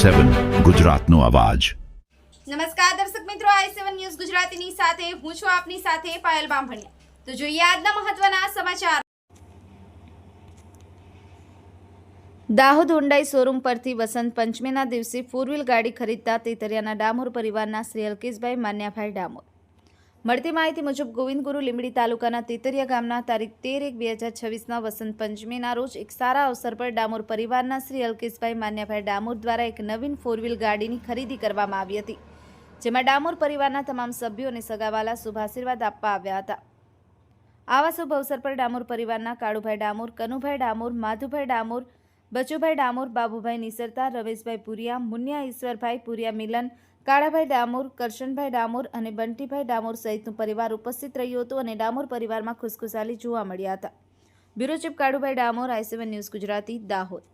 i7 ગુજરાતનો અવાજ। નમસ્કાર દર્શક મિત્રો, i7 ન્યૂઝ ગુજરાતીની સાથે હું છું આપની સાથે પાયલ બામભણિયા। તો જોઈએ આજના મહત્વના સમાચાર। દાહોદ હુન્ડાઈ શોરૂમ પરથી વસંત પંચમીના દિવસે ફોર વ્હીલ ગાડી ખરીદતા તેતરિયાના ડામોર પરિવારના શ્રી અલ્કેશભાઈ માન્યાભાઈ ડામોર। મળતી માહિતી મુજબ ગોવિંદગુરુ લીંબડી તાલુકાના તેતરિયા ગામના તારીખ 13/1/2026ના વસંત પંચમીના રોજ એક સારા અવસર પર ડામોર પરિવારના શ્રી અલ્કેશભાઈ માન્યાભાઈ ડામોર દ્વારા એક નવીન ફોર વ્હીલ ગાડીની ખરીદી કરવામાં આવી હતી, જેમાં ડામોર પરિવારના તમામ સભ્યો અને સગાવાલા શુભ આશીર્વાદ આપવા આવ્યા હતા। આવા શુભ અવસર પર ડામોર પરિવારના કાળુભાઈ ડામોર, કનુભાઈ ડામોર, માધુભાઈ ડામોર, બચુભાઈ ડામોર, બાબુભાઈ નિસરતા, રમેશભાઈ પુરિયા, મુનિયા ઈશ્વરભાઈ પુરિયા, મિલન, કાળાભાઈ ડામોર, કરશનભાઈ ડામોર અને બંટીભાઈ ડામોર સહિતનું પરિવાર ઉપસ્થિત રહ્યું હતું અને ડામોર પરિવારમાં ખુશખુશાલી જોવા મળ્યા હતા। Bureau chief Kalubhai Damor, i7 news Gujarati, Dahod.